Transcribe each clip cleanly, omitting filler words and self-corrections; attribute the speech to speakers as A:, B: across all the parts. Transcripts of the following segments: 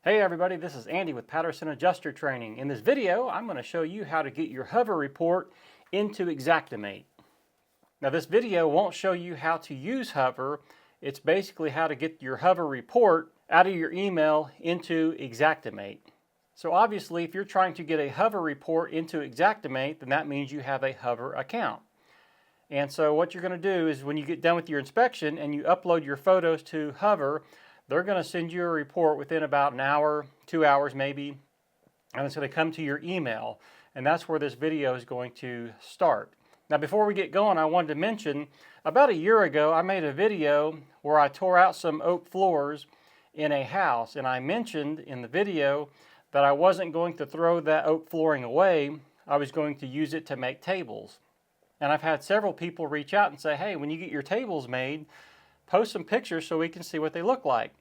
A: Hey everybody, this is Andy with Patterson Adjuster Training. In this video, I'm going to show you how to get your hover report into Xactimate. Now this video won't show you how to use hover. It's basically how to get your hover report out of your email into Xactimate. So obviously, if you're trying to get a hover report into Xactimate, then that means you have a hover account. And so what you're going to do is when you get done with your inspection and you upload your photos to hover, they're going to send you a report within about an hour, 2 hours maybe, and it's going to come to your email. And that's where this video is going to start. Now before we get going, I wanted to mention, about a year ago I made a video where I tore out some oak floors in a house, and I mentioned in the video that I wasn't going to throw that oak flooring away. I was going to use it to make tables. And I've had several people reach out and say, hey, when you get your tables made, post some pictures so we can see what they look like.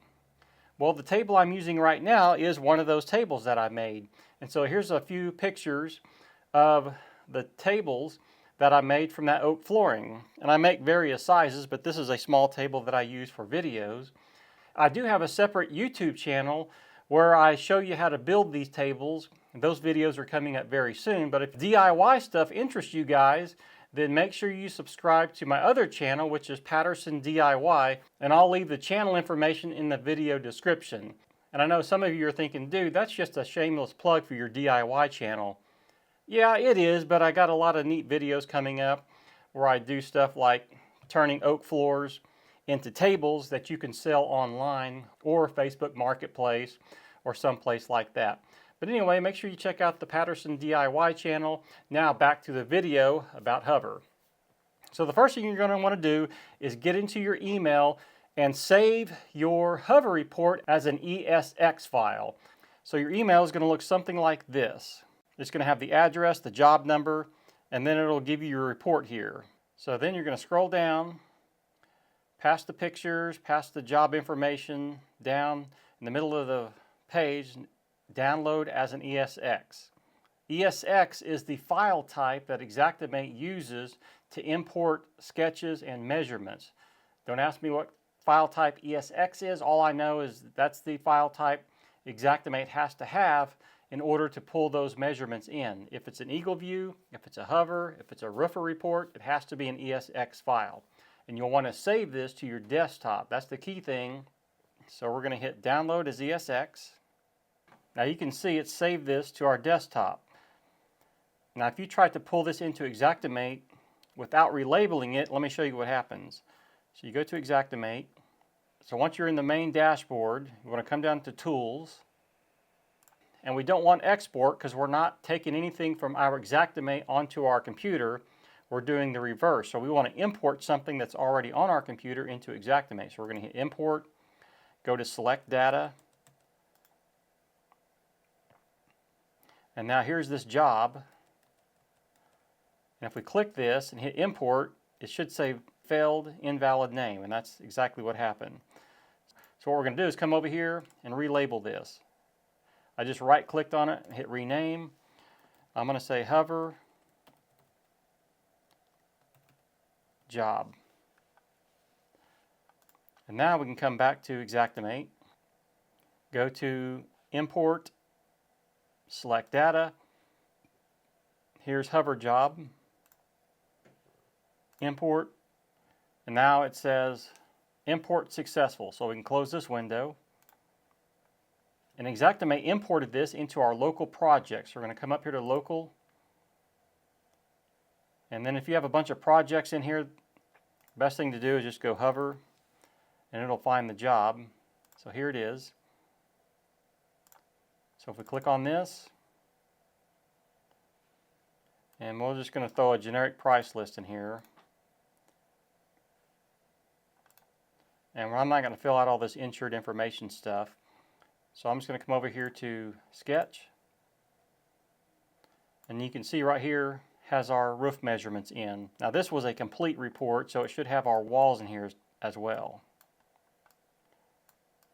A: Well, the table I'm using right now is one of those tables that I made. And so here's a few pictures of the tables that I made from that oak flooring. And I make various sizes, but this is a small table that I use for videos. I do have a separate YouTube channel where I show you how to build these tables. Those videos are coming up very soon. But if DIY stuff interests you guys, then make sure you subscribe to my other channel, which is Patterson DIY, and I'll leave the channel information in the video description. And I know some of you are thinking, dude, that's just a shameless plug for your DIY channel. Yeah, it is, but I got a lot of neat videos coming up where I do stuff like turning oak floors into tables that you can sell online or Facebook Marketplace or someplace like that. But anyway, make sure you check out the Patterson DIY channel. Now back to the video about hover. So the first thing you're going to want to do is get into your email and save your hover report as an ESX file. So your email is going to look something like this. It's going to have the address, the job number, and then it'll give you your report here. So then you're going to scroll down, past the pictures, past the job information, down in the middle of the page, download as an ESX. ESX is the file type that Xactimate uses to import sketches and measurements. Don't ask me what file type ESX is. All I know is that's the file type Xactimate has to have in order to pull those measurements in. If it's an Eagle View, if it's a hover, if it's a roofer report, it has to be an ESX file. And you'll want to save this to your desktop. That's the key thing. So we're going to hit download as ESX. Now you can see it saved this to our desktop. Now if you try to pull this into Xactimate without relabeling it, let me show you what happens. So you go to Xactimate. So once you're in the main dashboard, you want to come down to Tools. And we don't want export because we're not taking anything from our Xactimate onto our computer. We're doing the reverse. So we want to import something that's already on our computer into Xactimate. So we're going to hit Import, go to Select Data. And now here's this job. And if we click this and hit import, it should say failed invalid name, and that's exactly what happened. So what we're going to do is come over here and relabel this. I just right clicked on it and hit rename. I'm going to say hover job. And now we can come back to Xactimate, go to import, select data, here's hover job, import, and now it says import successful. So we can close this window. And Xactimate imported this into our local projects. So we're going to come up here to local. And then if you have a bunch of projects in here, the best thing to do is just go hover and it'll find the job. So here it is. So if we click on this, and we're just going to throw a generic price list in here. And I'm not going to fill out all this insured information stuff. So I'm just going to come over here to Sketch. And you can see right here has our roof measurements in. Now this was a complete report, so it should have our walls in here as well.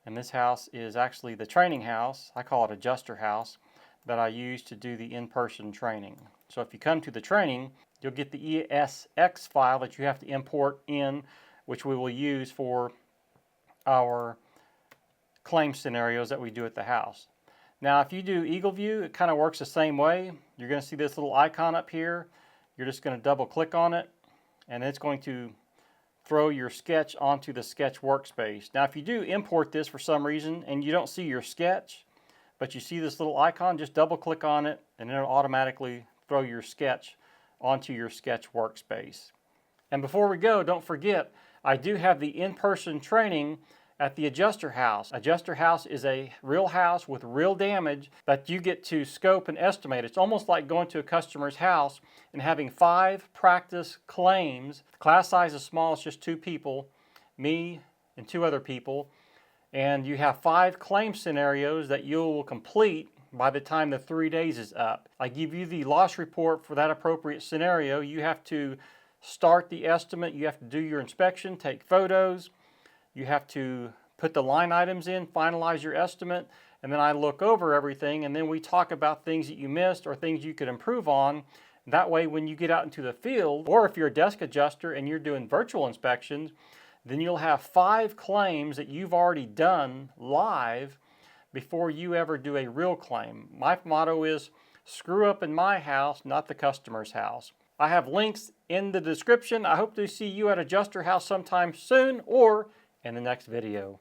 A: And this house is actually the training house. I call it adjuster house, that I use to do the in-person training. So if you come to the training, you'll get the ESX file that you have to import in, which we will use for our claim scenarios that we do at the house. Now, if you do Eagle View, it kind of works the same way. You're going to see this little icon up here. You're just going to double click on it, and it's going to throw your sketch onto the sketch workspace. Now, if you do import this for some reason and you don't see your sketch, but you see this little icon, just double click on it and it'll automatically throw your sketch onto your sketch workspace. And before we go, don't forget, I do have the in-person training at the Adjuster House. Adjuster House is a real house with real damage that you get to scope and estimate. It's almost like going to a customer's house and having 5 practice claims. The class size is small, it's just 2 people, me and 2 other people. And you have 5 claim scenarios that you will complete by the time the 3 days is up. I give you the loss report for that appropriate scenario. You have to start the estimate, you have to do your inspection, take photos, you have to put the line items in, finalize your estimate, and then I look over everything, and then we talk about things that you missed or things you could improve on. That way, when you get out into the field, or if you're a desk adjuster and you're doing virtual inspections, then you'll have 5 claims that you've already done live before you ever do a real claim. My motto is, screw up in my house, not the customer's house. I have links in the description. I hope to see you at Adjuster House sometime soon or in the next video.